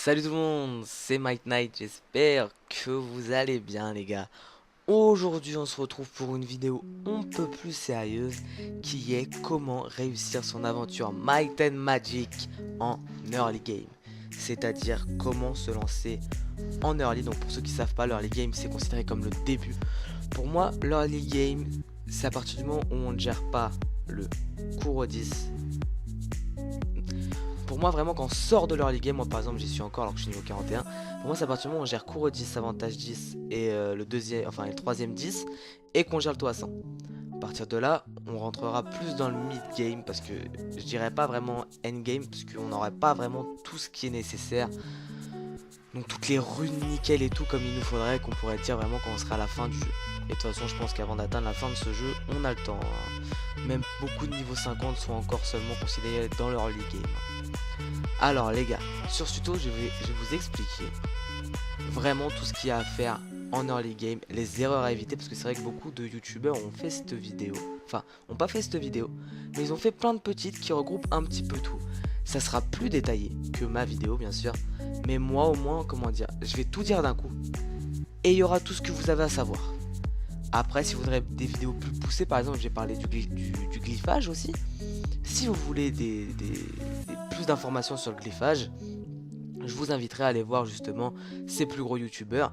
Salut tout le monde, c'est Mike Knight, j'espère que vous allez bien les gars. Aujourd'hui on se retrouve pour une vidéo un peu plus sérieuse qui est comment réussir son aventure Might and Magic en early game. C'est-à-dire comment se lancer en early. Donc pour ceux qui ne savent pas, l'early game c'est considéré comme le début. Pour moi l'early game c'est à partir du moment où on ne gère pas le cours 10. Pour moi, vraiment, quand on sort de l'early game, moi par exemple, j'y suis encore alors que je suis niveau 41. Pour moi, c'est à partir du moment où on gère cours 10, avantage 10 et le deuxième, enfin le troisième 10 et qu'on gère le toit à 100. À partir de là, on rentrera plus dans le mid game parce que je dirais pas vraiment end game parce qu'on n'aurait pas vraiment tout ce qui est nécessaire. Donc toutes les runes nickel et tout comme il nous faudrait qu'on pourrait dire vraiment quand on sera à la fin du jeu. Et de toute façon, je pense qu'avant d'atteindre la fin de ce jeu, on a le temps, hein. Même beaucoup de niveau 50 sont encore seulement considérés dans leur early game. Alors les gars, sur ce tuto je vais vous expliquer vraiment tout ce qu'il y a à faire en early game, les erreurs à éviter, parce que c'est vrai que beaucoup de youtubeurs ont fait cette vidéo, enfin ont pas fait cette vidéo, mais ils ont fait plein de petites qui regroupent un petit peu tout. Ça sera plus détaillé que ma vidéo bien sûr, mais moi au moins, comment dire, je vais tout dire d'un coup, et il y aura tout ce que vous avez à savoir. Après si vous voudrez des vidéos plus poussées, par exemple j'ai parlé du glyphage aussi. Si vous voulez plus d'informations sur le glyphage, je vous inviterai à aller voir justement ces plus gros youtubeurs,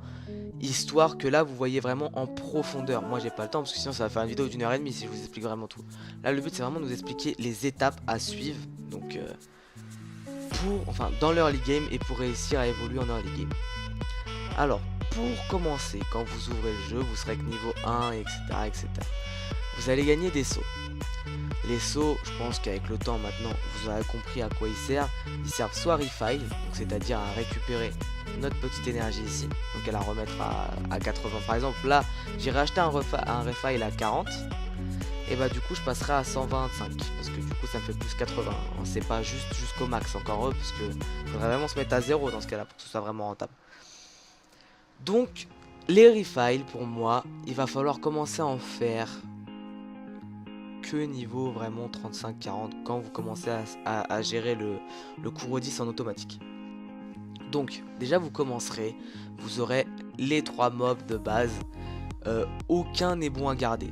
histoire que là vous voyez vraiment en profondeur. Moi j'ai pas le temps parce que sinon ça va faire une vidéo d'1 h 30 si je vous explique vraiment tout. Là le but c'est vraiment de vous expliquer les étapes à suivre, donc dans l'early game et pour réussir à évoluer en early game. Alors pour commencer, quand vous ouvrez le jeu, vous serez avec niveau 1, etc., etc. Vous allez gagner des sauts. Les sauts, je pense qu'avec le temps maintenant, vous aurez compris à quoi ils servent. Ils servent soit à refill, c'est-à-dire à récupérer notre petite énergie ici, donc à la remettre à 80. Par exemple, là, j'irai acheter un refill à 40, et bah du coup, je passerai à 125, parce que du coup, ça me fait plus 80. C'est pas juste jusqu'au max, encore eux, parce que faudrait vraiment se mettre à 0 dans ce cas-là pour que ce soit vraiment rentable. Donc, les refills, pour moi, il va falloir commencer à en faire que niveau vraiment 35-40 quand vous commencez à gérer le cours 10 en automatique. Donc déjà vous commencerez, vous aurez les 3 mobs de base, aucun n'est bon à garder.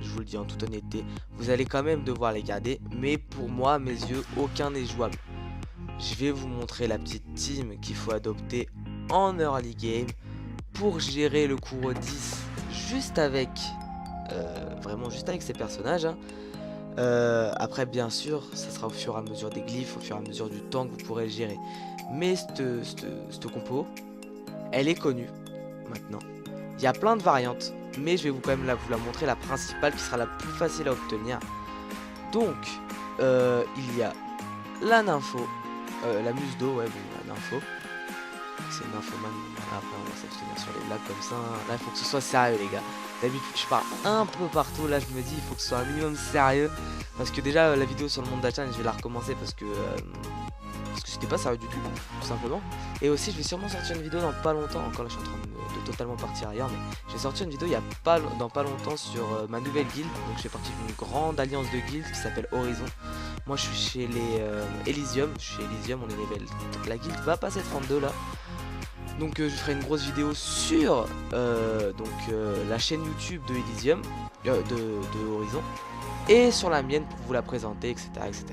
Je vous le dis en toute honnêteté, vous allez quand même devoir les garder, mais pour moi, à mes yeux, aucun n'est jouable. Je vais vous montrer la petite team qu'il faut adopter en early game pour gérer le cours 10 juste avec vraiment juste avec ces personnages, hein. Après bien sûr ça sera au fur et à mesure des glyphes, au fur et à mesure du temps que vous pourrez le gérer, mais cette compo elle est connue maintenant. Il y a plein de variantes, mais je vais quand même vous la montrer, la principale qui sera la plus facile à obtenir. Donc il y a la nympho, la muse d'eau, ouais bon la nympho, c'est une infomane. Après on va s'abstenir sur les blagues comme ça, hein. Là il faut que ce soit sérieux les gars. D'habitude je pars un peu partout, là je me dis il faut que ce soit un minimum sérieux. Parce que déjà la vidéo sur le monde d'Achan je vais la recommencer parce que c'était pas sérieux du tout simplement. Et aussi je vais sûrement sortir une vidéo dans pas longtemps, encore là je suis en train de totalement partir ailleurs, mais je vais sortir une vidéo dans pas longtemps sur ma nouvelle guilde. Donc je fais partie d'une grande alliance de guildes qui s'appelle Horizon. Moi je suis chez les Elysium, je suis chez Elysium, on est level, la guilde va passer 32 là. Donc je ferai une grosse vidéo sur la chaîne YouTube de Elysium, de Horizon, et sur la mienne pour vous la présenter, etc., etc.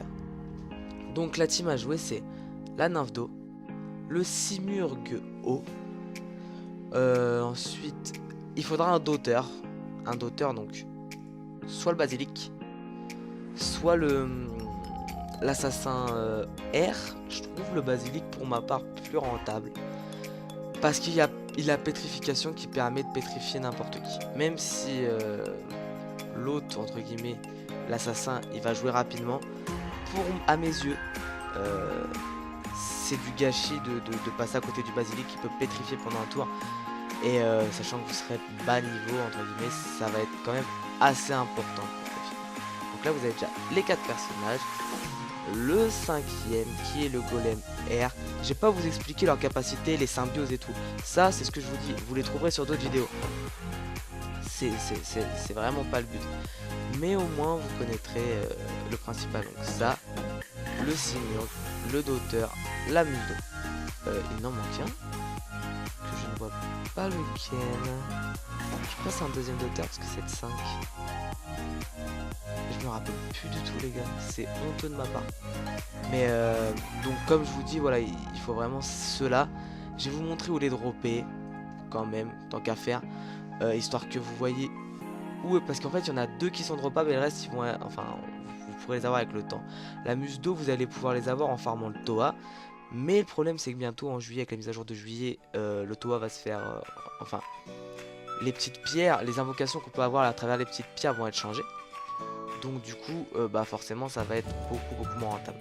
Donc la team à jouer c'est la nymphe d'eau, le simurgue eau, ensuite il faudra un doteur, donc soit le basilic, soit l'assassin R. Je trouve le basilic pour ma part plus rentable. Parce qu'il a la pétrification qui permet de pétrifier n'importe qui. Même si l'autre, entre guillemets, l'assassin, il va jouer rapidement. À mes yeux, c'est du gâchis de passer à côté du basilic qui peut pétrifier pendant un tour. Et sachant que vous serez bas niveau, entre guillemets, ça va être quand même assez important. Donc là, vous avez déjà les 4 personnages. Le 5e qui est le golem R. Je vais pas vous expliquer leur capacité, les symbioses et tout. Ça c'est ce que je vous dis, vous les trouverez sur d'autres vidéos. C'est vraiment pas le but. Mais au moins vous connaîtrez le principal. Donc ça, le simurgue, le doteur, la muse d'eau. il en manque un. Que je ne vois pas lequel. Je crois que c'est un deuxième d'auteur parce que c'est de 5. Je me rappelle plus du tout les gars. C'est honteux de ma part. Mais donc comme je vous dis, voilà, il faut vraiment ceux-là. Je vais vous montrer où les dropper. Quand même, tant qu'à faire. Histoire que vous voyez où. Parce qu'en fait il y en a 2 qui sont droppables et le reste ils vont... Enfin, vous pourrez les avoir avec le temps. La muse d'eau, vous allez pouvoir les avoir en farmant le Toa. Mais le problème c'est que bientôt en juillet, avec la mise à jour de juillet, le Toa va se faire... enfin, les petites pierres, les invocations qu'on peut avoir à travers les petites pierres vont être changées. Donc du coup, bah forcément ça va être beaucoup moins rentable.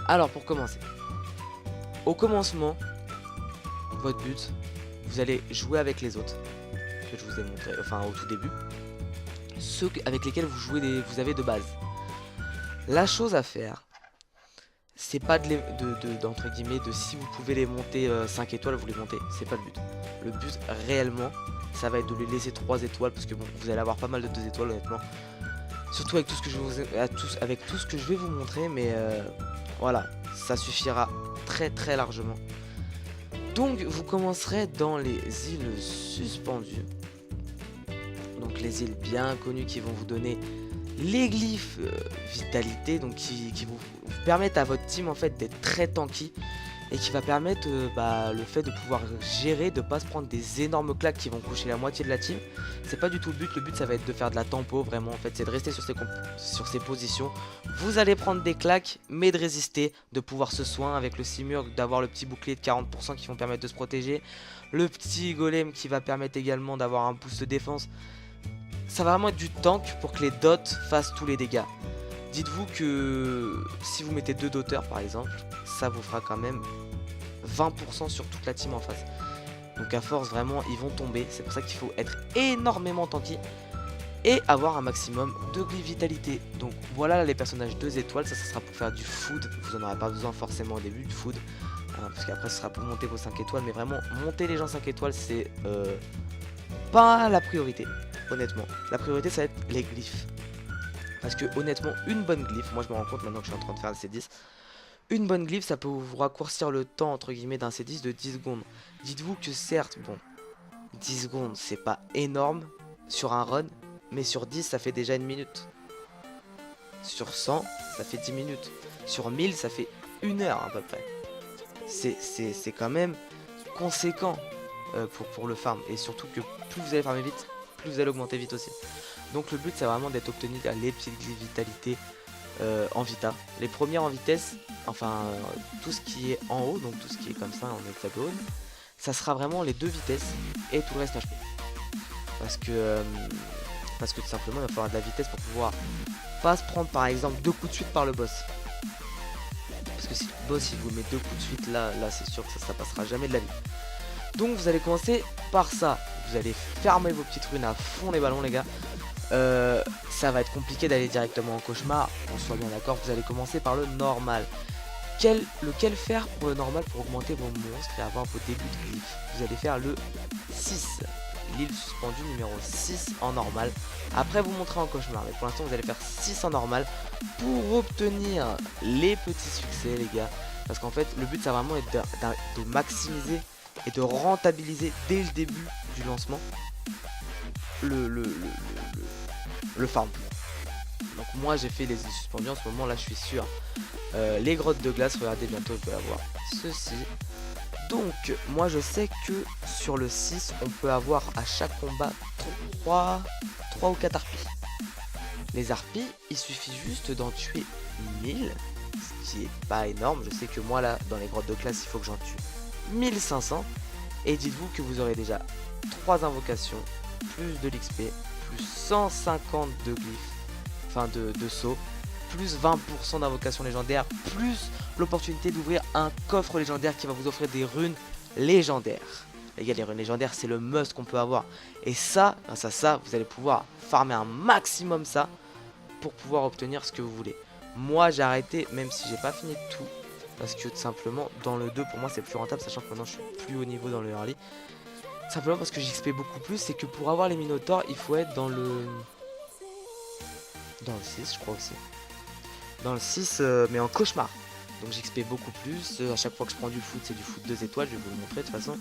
Alors pour commencer, au commencement, votre but, vous allez jouer avec les autres que je vous ai montré, enfin au tout début, ceux avec lesquels vous jouez vous avez de base. La chose à faire, c'est pas d'entre guillemets de si vous pouvez les monter 5 étoiles, vous les montez, c'est pas le but. Le but réellement, ça va être de les laisser 3 étoiles parce que bon, vous allez avoir pas mal de 2 étoiles honnêtement. Surtout avec tout ce que je vais avec tout ce que je vais vous montrer, mais voilà, ça suffira très largement. Donc vous commencerez dans les îles suspendues. Donc les îles bien connues qui vont vous donner les glyphes vitalité, donc qui vous permettent à votre team en fait d'être très tanky et qui va permettre le fait de pouvoir gérer, de pas se prendre des énormes claques qui vont coucher la moitié de la team. C'est pas du tout le but ça va être de faire de la tempo vraiment en fait, c'est de rester sur ces positions. Vous allez prendre des claques mais de résister, de pouvoir se soin avec le Simurgh, d'avoir le petit bouclier de 40% qui vont permettre de se protéger, le petit golem qui va permettre également d'avoir un boost de défense. Ça va vraiment être du tank pour que les dots fassent tous les dégâts. Dites-vous que si vous mettez 2 doteurs par exemple, ça vous fera quand même 20% sur toute la team en face. Donc à force vraiment ils vont tomber, c'est pour ça qu'il faut être énormément tanky et avoir un maximum de glyphes vitalité. Donc voilà les personnages 2 étoiles, ça sera pour faire du food, vous en aurez pas besoin forcément au début de food, parce qu'après ce sera pour monter vos 5 étoiles, mais vraiment monter les gens 5 étoiles c'est pas la priorité, honnêtement. La priorité ça va être les glyphes. Parce que honnêtement une bonne glyphe, moi je me rends compte maintenant que je suis en train de faire le C10, une bonne glyphe ça peut vous raccourcir le temps entre guillemets d'un C10 de 10 secondes. Dites-vous que certes, bon, 10 secondes c'est pas énorme sur un run, mais sur 10 ça fait déjà 1 minute. Sur 100 ça fait 10 minutes. Sur 1000 ça fait 1 heure à peu près. C'est quand même conséquent pour le farm. Et surtout que plus vous allez farmer vite, plus vous allez augmenter vite aussi. Donc le but c'est vraiment d'être obtenu les petites glyphes vitalité en vita. Les premières en vitesse, enfin tout ce qui est en haut, donc tout ce qui est comme ça en hexagone, ça sera vraiment les 2 vitesses et tout le reste HP. Parce que tout simplement il va falloir de la vitesse pour pouvoir pas se prendre par exemple 2 coups de suite par le boss. Parce que si le boss il vous met 2 coups de suite là c'est sûr que ça passera jamais de la vie. Donc vous allez commencer par ça. Vous allez fermer vos petites runes à fond les ballons les gars. Ça va être compliqué d'aller directement en cauchemar, on soit bien d'accord, vous allez commencer par le normal. Lequel faire pour le normal pour augmenter vos monstres et avoir vos débuts de glyphes? Vous allez faire le 6, l'île suspendue numéro 6 en normal. Après vous montrez en cauchemar, mais pour l'instant vous allez faire 6 en normal pour obtenir les petits succès les gars. Parce qu'en fait le but ça va vraiment être de maximiser et de rentabiliser dès le début du lancement le farm. Donc moi j'ai fait les îles suspendues, en ce moment là je suis sûr. Les grottes de glace, regardez bientôt je vais avoir ceci. Donc moi je sais que sur le 6 on peut avoir à chaque combat 3 ou 4 harpies. Les harpies il suffit juste d'en tuer 1000, ce qui est pas énorme. Je sais que moi là dans les grottes de glace il faut que j'en tue 1500. Et dites-vous que vous aurez déjà 3 invocations, plus de l'XP, plus 150 de glyphes, enfin de sauts, plus 20% d'invocations légendaires, plus l'opportunité d'ouvrir un coffre légendaire qui va vous offrir des runes légendaires. Les gars, les runes légendaires c'est le must qu'on peut avoir. Et ça, grâce à ça, vous allez pouvoir farmer un maximum ça pour pouvoir obtenir ce que vous voulez. Moi j'ai arrêté, même si j'ai pas fini tout. Parce que tout simplement dans le 2 pour moi c'est plus rentable, sachant que maintenant je suis plus haut niveau dans le early. Simplement parce que j'XP beaucoup plus, c'est que pour avoir les minotaures il faut être dans le 6 je crois aussi. Dans le 6 mais en cauchemar. Donc j'XP beaucoup plus. À chaque fois que je prends du foot, c'est du foot 2 étoiles. Je vais vous le montrer de toute façon.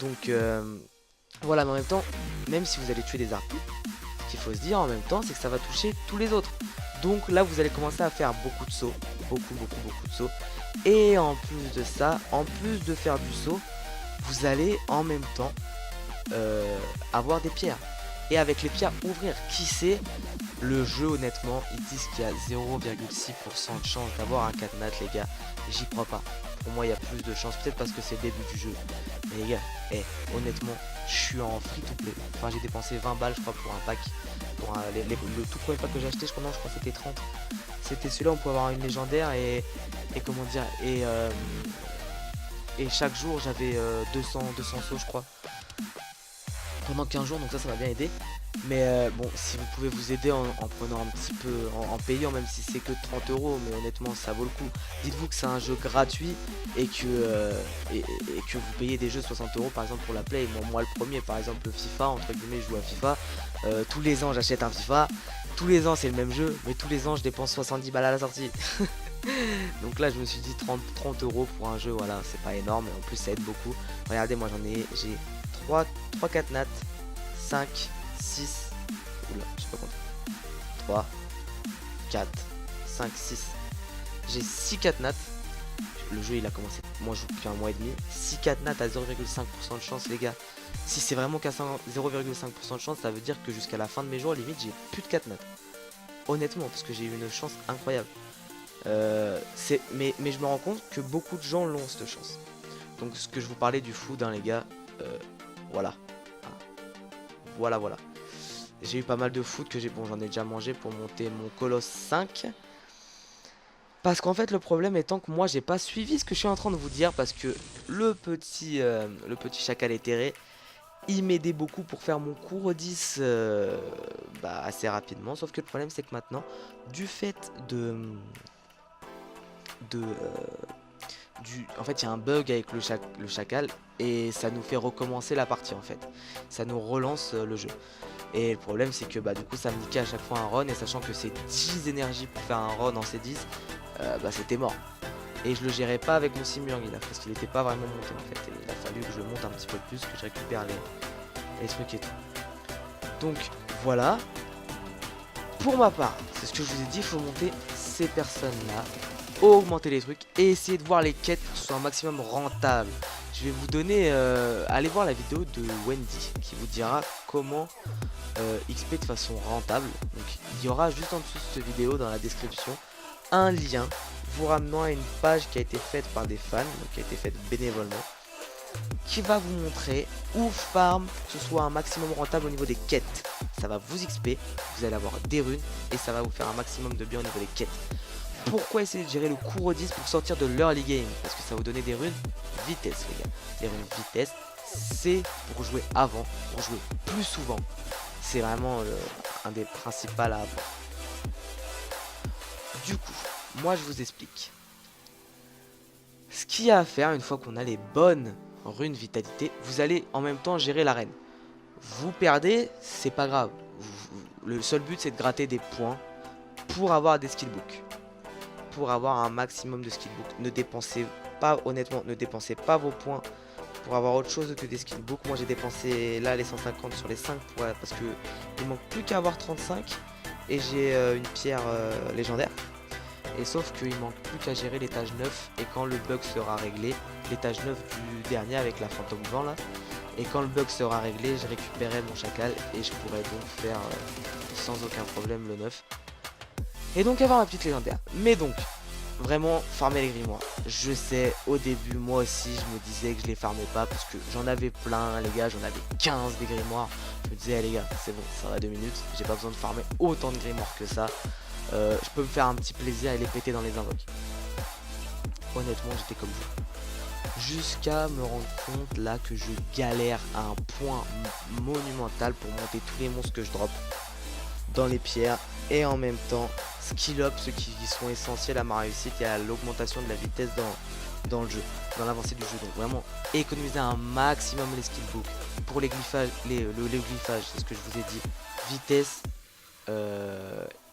Donc voilà, mais en même temps, même si vous allez tuer des harpies, ce qu'il faut se dire en même temps, c'est que ça va toucher tous les autres. Donc là, vous allez commencer à faire beaucoup de sauts. Beaucoup de sauts. Et en plus de ça, en plus de faire du saut, vous allez en même temps avoir des pierres. Et avec les pierres, ouvrir. Qui sait? Le jeu, honnêtement, ils disent qu'il y a 0,6% de chance d'avoir un cadenas, les gars. J'y crois pas. Pour moi, il y a plus de chance. Peut-être parce que c'est le début du jeu. Mais les gars, honnêtement, je suis en free to play. Enfin, j'ai dépensé 20 balles, je crois, pour un pack. Pour le tout premier pack que j'ai acheté, je crois que c'était 30. C'était celui-là, on pouvait avoir une légendaire et comment dire, et chaque jour, j'avais 200 sauts, je crois. Pendant 15 jours, donc ça m'a bien aidé. Mais bon, si vous pouvez vous aider en prenant un petit peu, en payant, même si c'est que 30 euros, mais honnêtement ça vaut le coup. Dites-vous que c'est un jeu gratuit et que, que vous payez des jeux 60 euros par exemple pour la play. Moi le premier, par exemple le FIFA, entre guillemets, je joue à FIFA. Tous les ans j'achète un FIFA. Tous les ans c'est le même jeu, mais tous les ans je dépense 70 balles à la sortie. Donc là je me suis dit 30 euros pour un jeu, voilà, c'est pas énorme, et en plus ça aide beaucoup. Regardez, moi j'ai 3 cadenas, 5, 6, oula, je sais pas compter. 3, 4, 5, 6. J'ai 6 cadenas. Le jeu il a commencé, moi je joue depuis un mois et demi. 6 cadenas à 0,5% de chance, les gars. Si c'est vraiment qu'à 0,5% de chance, ça veut dire que jusqu'à la fin de mes jours, limite j'ai plus de cadenas. Honnêtement, parce que j'ai eu une chance incroyable. Mais je me rends compte que beaucoup de gens l'ont, cette chance. Donc ce que je vous parlais du food, hein, les gars, voilà. Voilà. J'ai eu pas mal de food que j'en ai déjà mangé pour monter mon Colosse 5. Parce qu'en fait le problème étant que moi j'ai pas suivi ce que je suis en train de vous dire. Parce que le petit chacal éthéré, il m'aidait beaucoup pour faire mon cours 10 assez rapidement. Sauf que le problème c'est que maintenant, du fait en fait il y a un bug avec le chacal et ça nous fait recommencer la partie en fait. Ça nous relance le jeu. Et le problème c'est que du coup ça me niquait à chaque fois un run, et sachant que c'est 10 énergies pour faire un run en C10, c'était mort. Et je le gérais pas avec mon Simurg parce qu'il était pas vraiment monté en fait. Et il a fallu que je monte un petit peu plus, que je récupère les trucs et tout. Donc voilà. Pour ma part, c'est ce que je vous ai dit, il faut monter ces personnes là, augmenter les trucs et essayer de voir les quêtes pour que ce soit un maximum rentable. Je vais vous donner, allez voir la vidéo de Wendy qui vous dira comment XP de façon rentable. Donc il y aura juste en dessous de cette vidéo, dans la description, un lien vous ramenant à une page qui a été faite par des fans, donc qui a été faite bénévolement, qui va vous montrer où farm pour que ce soit un maximum rentable au niveau des quêtes. Ça va vous XP, vous allez avoir des runes et ça va vous faire un maximum de bien au niveau des quêtes. Pourquoi essayer de gérer le cours 10 pour sortir de l'early game? Parce que ça va vous donner des runes vitesse, les gars. Des runes vitesse, c'est pour jouer avant, pour jouer plus souvent. C'est vraiment un des principaux à avoir. Du coup, moi je vous explique. Ce qu'il y a à faire une fois qu'on a les bonnes runes vitalité, vous allez en même temps gérer l'arène. Vous perdez, c'est pas grave. Le seul but c'est de gratter des points pour avoir des skillbooks. Pour avoir un maximum de skillbooks. Ne dépensez pas, honnêtement, ne dépensez pas vos points pour avoir autre chose que des skillbooks. Moi j'ai dépensé là les 150 sur les 5 parce que il manque plus qu'à avoir 35 et j'ai une pierre légendaire. Et sauf qu'il manque plus qu'à gérer l'étage 9 et quand le bug sera réglé, l'étage 9 du dernier avec la fantôme vent là, et quand le bug sera réglé, je récupérerai mon chacal et je pourrai donc faire sans aucun problème le 9. Et donc avoir ma petite légendaire. Mais donc, vraiment farmer les grimoires. Je sais, au début moi aussi je me disais que je les farmais pas parce que j'en avais plein les gars, j'en avais 15 des grimoires. Je me disais les gars, c'est bon, ça va 2 minutes, j'ai pas besoin de farmer autant de grimoires que ça. Je peux me faire un petit plaisir et les péter dans les invoques. Honnêtement j'étais comme vous. Jusqu'à me rendre compte là que je galère à un point monumental pour monter tous les monstres que je drop dans les pierres. Et en même temps skill up ceux qui sont essentiels à ma réussite et à l'augmentation de la vitesse dans le jeu, dans l'avancée du jeu. Donc vraiment économiser un maximum les skillbooks. Pour les glyphages, le glyphage, c'est ce que je vous ai dit. Vitesse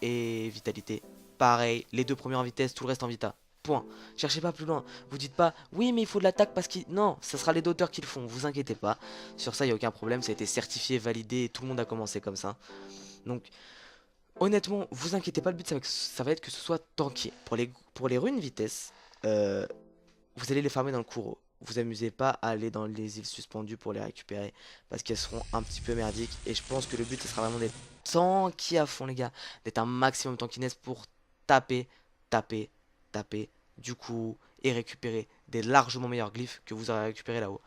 et vitalité. Pareil, les deux premiers en vitesse, tout le reste en vita. Point. Cherchez pas plus loin. Vous dites pas, oui, mais il faut de l'attaque parce qu'il... Non, ça sera les d'auteurs qui le font, vous inquiétez pas. Sur ça, il n'y a aucun problème, ça a été certifié, validé, et tout le monde a commencé comme ça. Donc, honnêtement, vous inquiétez pas, le but, ça va être que ce soit tanké. Pour les runes vitesse, vous allez les farmer dans le Kuro. Vous amusez pas à aller dans les îles suspendues pour les récupérer, parce qu'elles seront un petit peu merdiques. Et je pense que le but, ce sera vraiment d'être tanky à fond, les gars. D'être un maximum tankiness pour taper, taper, taper du coup et récupérer des largement meilleurs glyphes que vous aurez récupéré là-haut.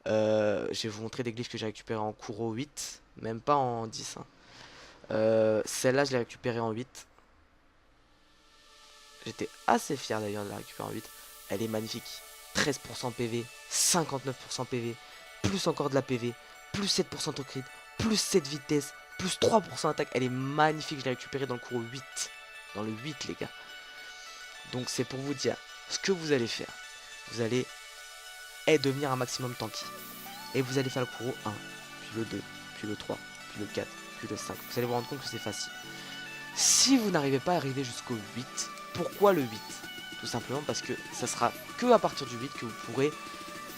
Je vais vous montrer des glyphes que j'ai récupéré en Kuro 8, même pas en 10. Hein. Celle-là, je l'ai récupérée en 8. J'étais assez fier d'ailleurs de la récupérer en 8. Elle est magnifique. 13% PV, 59% PV, plus encore de la PV, plus 7% au crit, plus 7 vitesse, plus 3% attaque. Elle est magnifique, je l'ai récupérée dans le Kuro 8. Dans le 8, les gars. Donc c'est pour vous dire ce que vous allez faire. Vous allez devenir un maximum tanky. Et vous allez faire le Kuro 1, puis le 2, puis le 3, puis le 4, puis le 5. Vous allez vous rendre compte que c'est facile. Si vous n'arrivez pas à arriver jusqu'au 8, pourquoi le 8? Tout simplement parce que ça sera que à partir du 8 que vous pourrez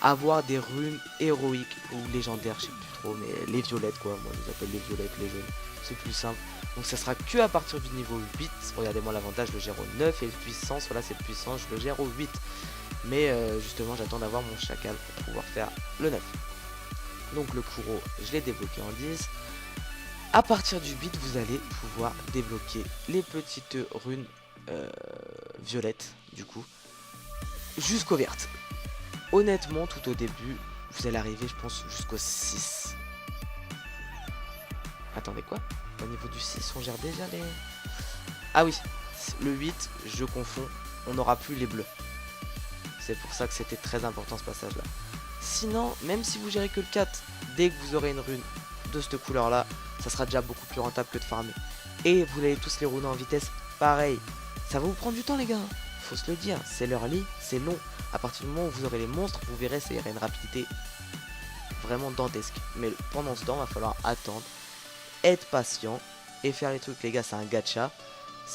avoir des runes héroïques ou légendaires, je sais plus trop, mais les violettes quoi, moi je les appelle les violettes, les jaunes, c'est plus simple. Donc ça sera que à partir du niveau 8, regardez-moi l'avantage, je le gère au 9 et le puissance, voilà c'est puissance, je le gère au 8. Mais justement j'attends d'avoir mon chacal pour pouvoir faire le 9. Donc le Kuro, je l'ai débloqué en 10. À partir du 8, vous allez pouvoir débloquer les petites runes violettes, du coup, jusqu'aux vertes. Honnêtement, tout au début, vous allez arriver, je pense, jusqu'au 6. Attendez, quoi? Au niveau du 6, on gère déjà les... Ah oui, le 8, je confonds, on n'aura plus les bleus. C'est pour ça que c'était très important ce passage-là. Sinon, même si vous gérez que le 4, dès que vous aurez une rune de cette couleur-là, ça sera déjà beaucoup plus rentable que de farmer. Et vous allez tous les runer en vitesse, pareil. Ça va vous prendre du temps, les gars. Faut se le dire, c'est leur lit, c'est long. À partir du moment où vous aurez les monstres, vous verrez, ça ira une rapidité vraiment dantesque. Mais pendant ce temps, il va falloir attendre, être patient et faire les trucs. Les gars, c'est un gacha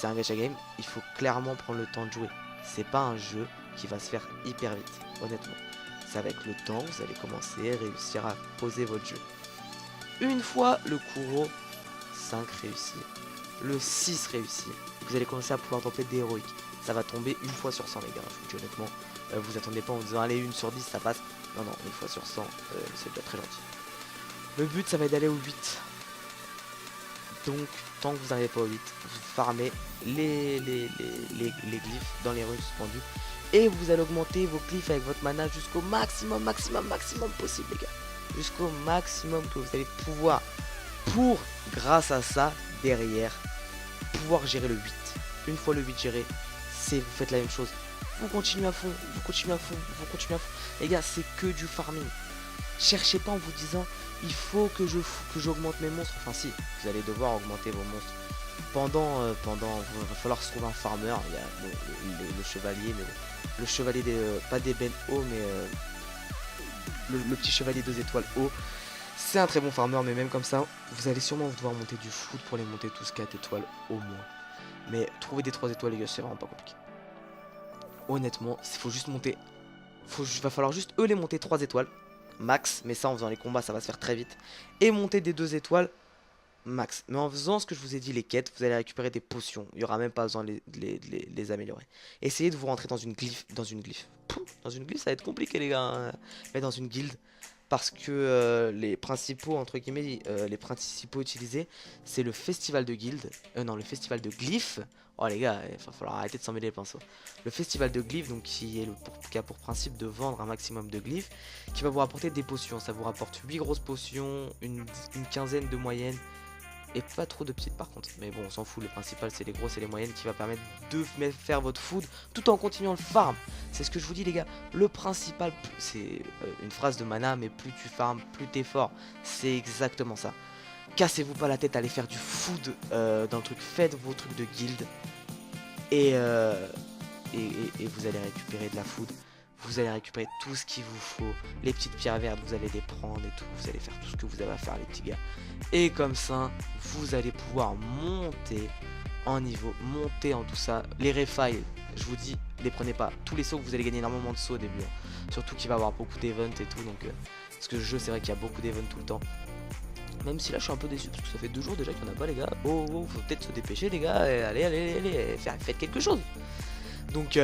game. Il faut clairement prendre le temps de jouer. C'est pas un jeu qui va se faire hyper vite, honnêtement. C'est avec le temps, vous allez commencer à réussir à poser votre jeu. Une fois le Kuro 5 réussi, le 6 réussi, vous allez commencer à pouvoir tenter des héroïques. Ça va tomber une fois sur 100, les gars, je vous dis honnêtement. Vous attendez pas en vous disant allez, une sur 10 ça passe. Non, non, une fois sur 100, c'est déjà très gentil. Le but, ça va être d'aller au 8. Donc, tant que vous n'arrivez pas au 8, vous farmez les glyphes dans les runes suspendues. Et vous allez augmenter vos glyphes avec votre mana jusqu'au maximum possible, les gars. Jusqu'au maximum que vous allez pouvoir. Pour, grâce à ça, derrière, pouvoir gérer le 8. Une fois le 8 géré, vous faites la même chose. Vous continuez à fond, vous continuez à fond, vous continuez à fond. Les gars, c'est que du farming. Cherchez pas en vous disant, il faut que j'augmente mes monstres. Enfin si, vous allez devoir augmenter vos monstres. Il va falloir se trouver un farmer. Il y a le chevalier, mais le chevalier pas des Ben haut, mais le petit chevalier 2 étoiles haut. C'est un très bon farmer, mais même comme ça, vous allez sûrement devoir monter du foot pour les monter tous 4 étoiles au moins. Mais trouver des 3 étoiles, les gars, c'est vraiment pas compliqué. Honnêtement, il faut juste monter. Va falloir juste eux les monter 3 étoiles max, mais ça en faisant les combats ça va se faire très vite. Et monter des 2 étoiles max. Mais en faisant ce que je vous ai dit, les quêtes, vous allez récupérer des potions. Il n'y aura même pas besoin de les améliorer. Essayez de vous rentrer dans une glyphe. Dans une glyphe, ça va être compliqué, les gars. Hein. Mais dans une guilde. Parce que les principaux, entre guillemets, les principaux utilisés, c'est le festival de guilde. Non, le festival de glyphes. Oh les gars, il va falloir arrêter de s'en mêler les pinceaux. Le festival de glyphes, donc qui a pour principe de vendre un maximum de glyphes, qui va vous rapporter des potions. Ça vous rapporte 8 grosses potions, une quinzaine de moyennes, et pas trop de petites par contre. Mais bon, on s'en fout, le principal c'est les grosses et les moyennes qui va permettre de faire votre food tout en continuant le farm. C'est ce que je vous dis les gars, le principal, c'est une phrase de mana, mais plus tu farmes, plus t'es fort. C'est exactement ça. Cassez-vous pas la tête, allez faire du food dans le truc, faites vos trucs de guild et vous allez récupérer de la food, vous allez récupérer tout ce qu'il vous faut, les petites pierres vertes, vous allez les prendre et tout, vous allez faire tout ce que vous avez à faire les petits gars. Et comme ça, vous allez pouvoir monter en niveau, monter en tout ça, les refiles, je vous dis, les prenez pas. Tous les sauts, vous allez gagner énormément de sauts au début. Hein. Surtout qu'il va y avoir beaucoup d'events et tout. Donc, parce que le jeu, c'est vrai qu'il y a beaucoup d'events tout le temps. Même si là, je suis un peu déçu parce que ça fait 2 jours déjà qu'il n'y en a pas, les gars. Oh, faut peut-être se dépêcher, les gars. Allez, faites quelque chose. Donc,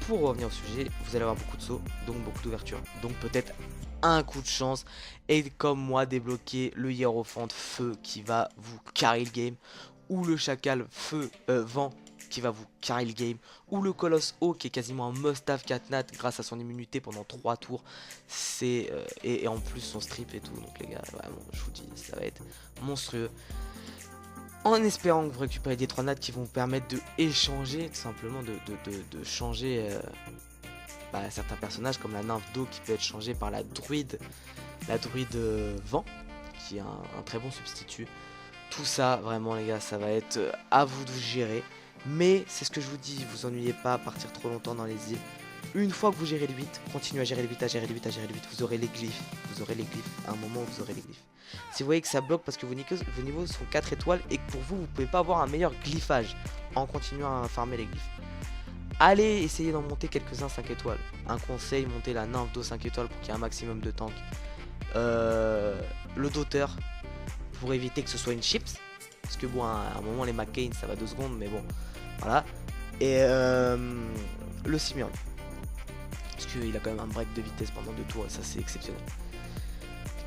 pour revenir au sujet, vous allez avoir beaucoup de sauts, donc beaucoup d'ouverture. Donc, peut-être un coup de chance et comme moi débloquer le hiérophante feu qui va vous carry le game, ou le chacal feu vent qui va vous carry le game, ou le colosse eau qui est quasiment un must-have catnat grâce à son immunité pendant 3 tours. C'est et en plus son strip et tout. Donc les gars, vraiment, je vous dis, ça va être monstrueux. En espérant que vous récupérez des 3 nats qui vont vous permettre de échanger, tout simplement de changer certains personnages comme la nymphe d'eau qui peut être changée par la druide vent, qui est un très bon substitut. Tout ça, vraiment les gars, ça va être à vous de gérer. Mais c'est ce que je vous dis, vous ennuyez pas à partir trop longtemps dans les îles. Une fois que vous gérez le 8, continuez à gérer le 8, vous aurez les glyphes. Vous aurez les glyphes, à un moment vous aurez les glyphes. Si vous voyez que ça bloque parce que vos niveaux sont 4 étoiles et que pour vous, vous pouvez pas avoir un meilleur glyphage en continuant à farmer les glyphes. Allez essayer d'en monter quelques-uns 5 étoiles. Un conseil, montez la nymphe d'eau 5 étoiles pour qu'il y ait un maximum de tank. Le doteur, pour éviter que ce soit une chips. Parce que bon, à un moment les McCain ça va 2 secondes, mais bon, voilà. Et le Simurl. Parce qu'il a quand même un break de vitesse pendant 2 tours et ça c'est exceptionnel.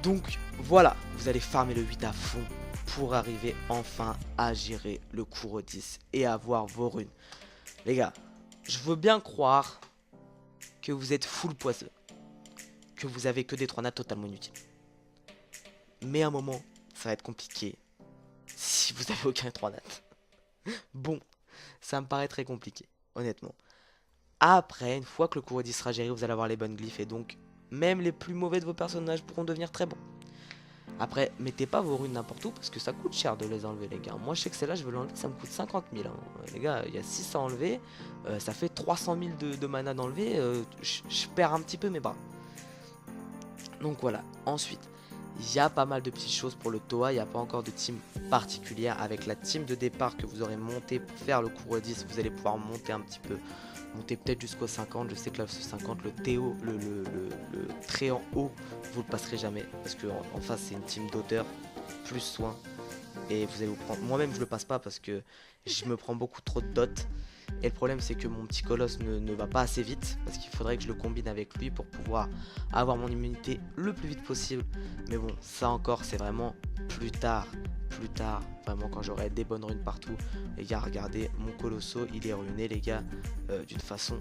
Donc voilà, vous allez farmer le 8 à fond pour arriver enfin à gérer le cours 10 et avoir vos runes. Les gars, je veux bien croire que vous êtes full poiseux, que vous avez que des 3 nats totalement inutiles. Mais à un moment, ça va être compliqué si vous avez aucun 3 nats. Bon, ça me paraît très compliqué, honnêtement. Après, une fois que le cours 10 sera géré, vous allez avoir les bonnes glyphes et donc même les plus mauvais de vos personnages pourront devenir très bons. Après, mettez pas vos runes n'importe où parce que ça coûte cher de les enlever, les gars. Moi, je sais que celle-là, je veux l'enlever, ça me coûte 50 000. Hein. Les gars, il y a 6 à enlever, ça fait 300 000 de mana d'enlever. Je perds un petit peu mes bras. Donc voilà. Ensuite, il y a pas mal de petites choses pour le Toa. Il n'y a pas encore de team particulière. Avec la team de départ que vous aurez montée pour faire le cours 10, vous allez pouvoir monter un petit peu. Monter peut-être jusqu'au 50, je sais que là ce 50, le Théo, le trait en haut, vous le passerez jamais. Parce que en face c'est une team d'auteurs, plus soin. Et vous allez vous prendre, moi-même je le passe pas parce que je me prends beaucoup trop de dots. Et le problème c'est que mon petit colosse ne va pas assez vite. Parce qu'il faudrait que je le combine avec lui pour pouvoir avoir mon immunité le plus vite possible. Mais bon, ça encore c'est vraiment plus tard, vraiment quand j'aurai des bonnes runes partout. Les gars, regardez, mon colosso, il est ruiné les gars, d'une façon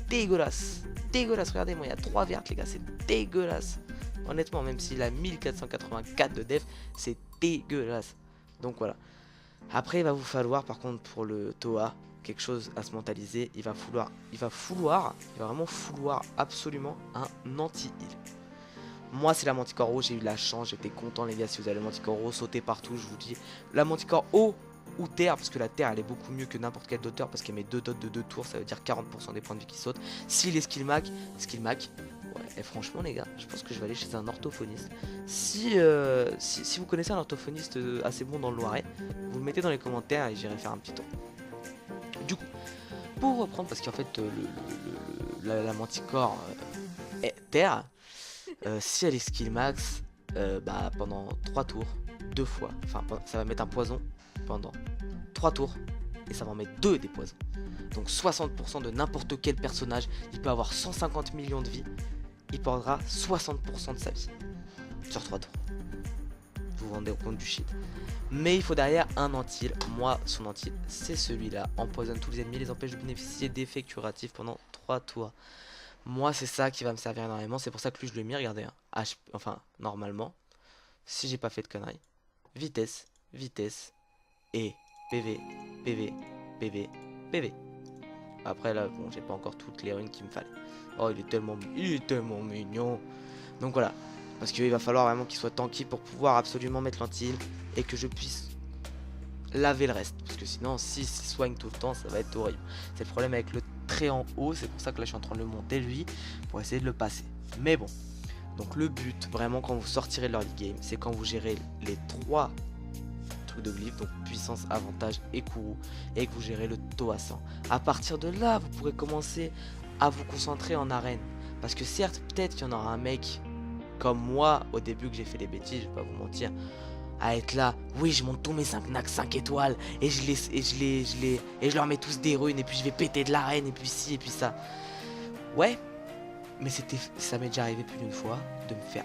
dégueulasse, regardez-moi, il y a 3 vertes les gars, c'est dégueulasse, honnêtement, même s'il a 1484 de def, c'est dégueulasse. Donc voilà, après il va vous falloir par contre pour le Toa, quelque chose à se mentaliser, il va vraiment falloir absolument un anti-heal. Moi c'est la manticore eau, j'ai eu la chance, j'étais content les gars. Si vous avez la manticore eau, sautez partout, je vous dis. La manticore eau ou terre, parce que la terre elle est beaucoup mieux que n'importe quel doteur, parce qu'elle met 2 dots de 2 tours, ça veut dire 40% des points de vie qui sautent. Si les skill mac, ouais, et franchement les gars, je pense que je vais aller chez un orthophoniste. Si vous connaissez un orthophoniste assez bon dans le Loiret, vous le mettez dans les commentaires et j'irai faire un petit tour. Du coup, pour reprendre, parce qu'en fait la manticore est terre. Si elle est skill max, pendant 3 tours, 2 fois, enfin ça va mettre un poison pendant 3 tours et ça va en mettre 2 des poisons. Donc 60% de n'importe quel personnage, il peut avoir 150 millions de vie, il perdra 60% de sa vie sur 3 tours. Vous vous rendez compte du shit. Mais il faut derrière un anti-heal. Moi, son anti-heal, c'est celui-là. Empoisonne tous les ennemis, les empêche de bénéficier d'effets curatifs pendant 3 tours. Moi c'est ça qui va me servir énormément, c'est pour ça que lui je l'ai mis, regardez, hein. Enfin normalement, si j'ai pas fait de conneries, vitesse, et PV. Après là, bon, j'ai pas encore toutes les runes qu'il me fallait. Oh, il est tellement mignon. Donc voilà, parce qu'il va falloir vraiment qu'il soit tanky pour pouvoir absolument mettre l'anti-heal et que je puisse laver le reste. Parce que sinon, s'il soigne tout le temps, ça va être horrible. C'est le problème avec le trait en haut, c'est pour ça que là je suis en train de le monter lui, pour essayer de le passer. Mais bon, donc le but, vraiment quand vous sortirez de l'early game, c'est quand vous gérez les 3 trucs de glyphes, donc puissance, avantage et courroux, et que vous gérez le taux à 100. À partir de là, vous pourrez commencer à vous concentrer en arène. Parce que certes, peut-être qu'il y en aura un mec comme moi, au début que j'ai fait les bêtises, je vais pas vous mentir, à être là, oui je monte tous mes 5 knacks 5 étoiles, et je leur mets tous des runes, et puis je vais péter de l'arène, et puis ci, et puis ça. Ouais, mais ça m'est déjà arrivé plus d'une fois de me faire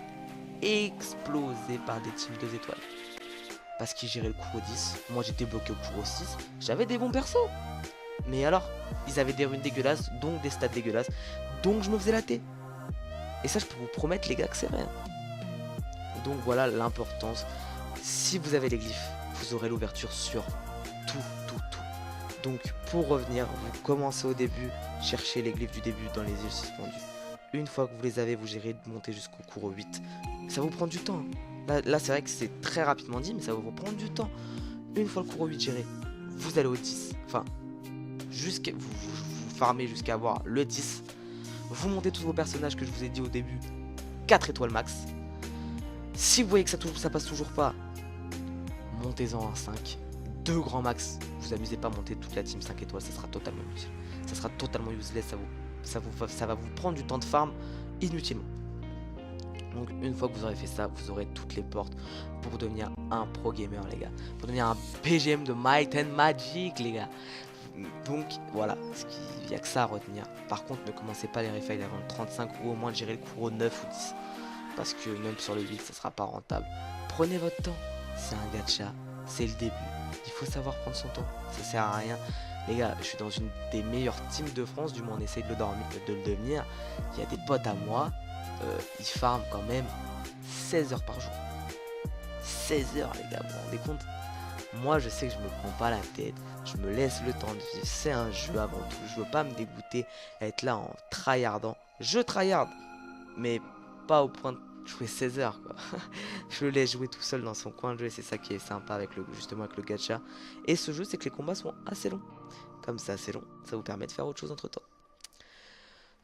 exploser par des teams 2 étoiles. Parce qu'ils géraient le cours au 10, moi j'étais bloqué au cours au 6, j'avais des bons persos. Mais alors, ils avaient des runes dégueulasses, donc des stats dégueulasses, donc je me faisais latter. Et ça je peux vous promettre les gars que c'est vrai. Donc voilà l'importance. Si vous avez les glyphes, vous aurez l'ouverture sur tout. Donc pour revenir, vous commencez au début, cherchez les glyphes du début dans les îles suspendues. Une fois que vous les avez, vous gérez de monter jusqu'au cours 8. Ça vous prend du temps. Là c'est vrai que c'est très rapidement dit, mais ça va vous prendre du temps. Une fois le cours 8 géré, vous allez au 10. Enfin, vous farmez jusqu'à avoir le 10. Vous montez tous vos personnages que je vous ai dit au début, 4 étoiles max. Si vous voyez que ça passe toujours pas, montez-en un 5. 2 grands max. Vous amusez pas à monter toute la team 5 étoiles, ça sera totalement inutile. Ça sera totalement useless, ça va vous prendre du temps de farm inutilement. Donc une fois que vous aurez fait ça, vous aurez toutes les portes pour devenir un pro gamer les gars. Pour devenir un PGM de Might and Magic les gars. Donc voilà, il n'y a que ça à retenir. Par contre ne commencez pas les refiles avant le 35 ou au moins de gérer le cours au 9 ou 10. Parce que même sur le 8 ça sera pas rentable. Prenez votre temps, c'est un gacha, c'est le début. Il faut savoir prendre son temps, ça sert à rien. Les gars, je suis dans une des meilleures teams de France, du moins on essaye de le devenir. Il y a des potes à moi, ils farment quand même 16 heures par jour. 16 heures les gars, vous vous rendez compte? Moi je sais que je me prends pas la tête, je me laisse le temps de vivre, c'est un jeu avant tout. Je veux pas me dégoûter, être là en tryhardant. Je tryhard, mais pas au point de jouer 16 heures quoi. Je le laisse jouer tout seul dans son coin de jeu et c'est ça qui est sympa avec justement avec le gacha. Et ce jeu c'est que les combats sont assez longs. Comme c'est assez long, ça vous permet de faire autre chose entre temps.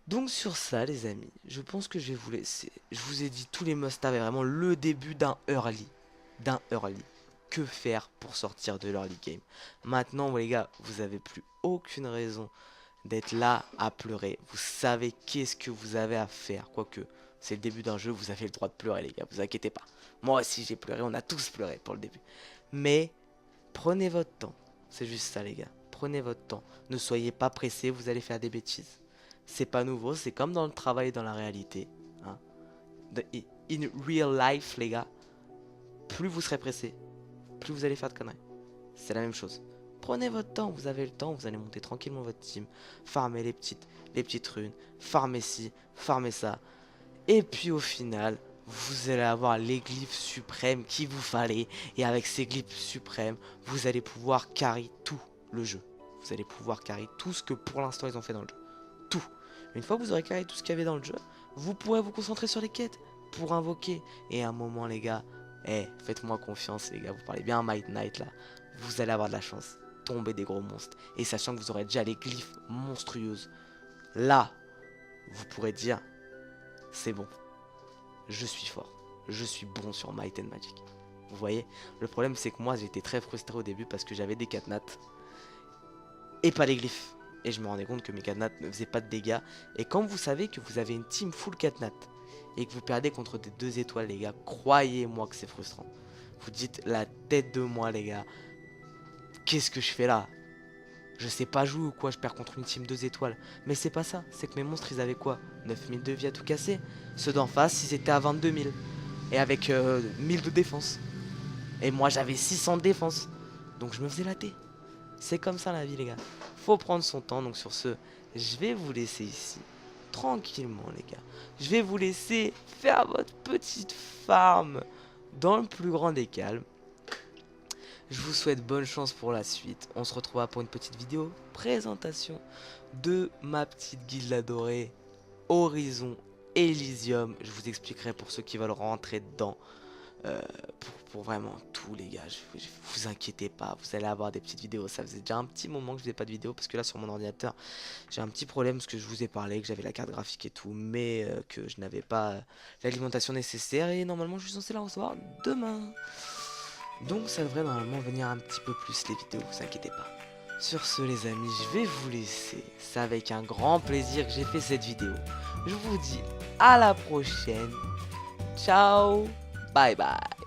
Donc sur ça les amis, je pense que je vais vous laisser. Je vous ai dit tous les must-have et vraiment le début d'un early. Que faire pour sortir de l'early game. Maintenant les gars, vous avez plus aucune raison d'être là à pleurer. Vous savez qu'est-ce que vous avez à faire. Quoique, c'est le début d'un jeu, vous avez le droit de pleurer les gars, vous inquiétez pas. Moi aussi j'ai pleuré, on a tous pleuré pour le début. Mais prenez votre temps, c'est juste ça les gars. Prenez votre temps, ne soyez pas pressés, vous allez faire des bêtises. C'est pas nouveau, c'est comme dans le travail et dans la réalité. Hein. In real life les gars, plus vous serez pressés, plus vous allez faire de conneries. C'est la même chose. Prenez votre temps, vous avez le temps, vous allez monter tranquillement votre team, farmer les petites runes, farmer ci, farmer ça. Et puis au final, vous allez avoir les glyphes suprêmes qu'il vous fallait. Et avec ces glyphes suprêmes, vous allez pouvoir carry tout le jeu. Vous allez pouvoir carry tout ce que pour l'instant ils ont fait dans le jeu. Tout. Une fois que vous aurez carry tout ce qu'il y avait dans le jeu, vous pourrez vous concentrer sur les quêtes pour invoquer. Et à un moment les gars, faites-moi confiance les gars, vous parlez bien à Might Knight là. Vous allez avoir de la chance. Tomber des gros monstres. Et sachant que vous aurez déjà les glyphes monstrueuses. Là, vous pourrez dire, c'est bon. Je suis fort. Je suis bon sur Might and Magic. Vous voyez, le problème c'est que moi j'étais très frustré au début parce que j'avais des katnats. Et pas les glyphes. Et je me rendais compte que mes katnats ne faisaient pas de dégâts. Et quand vous savez que vous avez une team full katnat et que vous perdez contre des 2 étoiles les gars, croyez-moi que c'est frustrant. Vous dites la tête de moi les gars. Qu'est-ce que je fais là? Je sais pas jouer ou quoi, je perds contre une team 2 étoiles. Mais c'est pas ça, c'est que mes monstres ils avaient quoi? 9000 de vie à tout casser. Ceux d'en face ils étaient à 22 000. Et avec 1000 de défense. Et moi j'avais 600 de défense. Donc je me faisais latter. C'est comme ça la vie les gars. Faut prendre son temps, donc sur ce, je vais vous laisser ici. Tranquillement les gars. Je vais vous laisser faire votre petite farm dans le plus grand des calmes. Je vous souhaite bonne chance pour la suite. On se retrouvera pour une petite vidéo présentation de ma petite guilde adorée Horizon Elysium. Je vous expliquerai pour ceux qui veulent rentrer dedans. Pour vraiment tout les gars, vous inquiétez pas, vous allez avoir des petites vidéos. Ça faisait déjà un petit moment que je faisais pas de vidéo parce que là sur mon ordinateur j'ai un petit problème parce que je vous ai parlé que j'avais la carte graphique et tout, mais que je n'avais pas l'alimentation nécessaire et normalement je suis censé la recevoir demain. Donc ça devrait normalement venir un petit peu plus les vidéos, vous inquiétez pas. Sur ce les amis, je vais vous laisser. C'est avec un grand plaisir que j'ai fait cette vidéo. Je vous dis à la prochaine. Ciao, bye bye.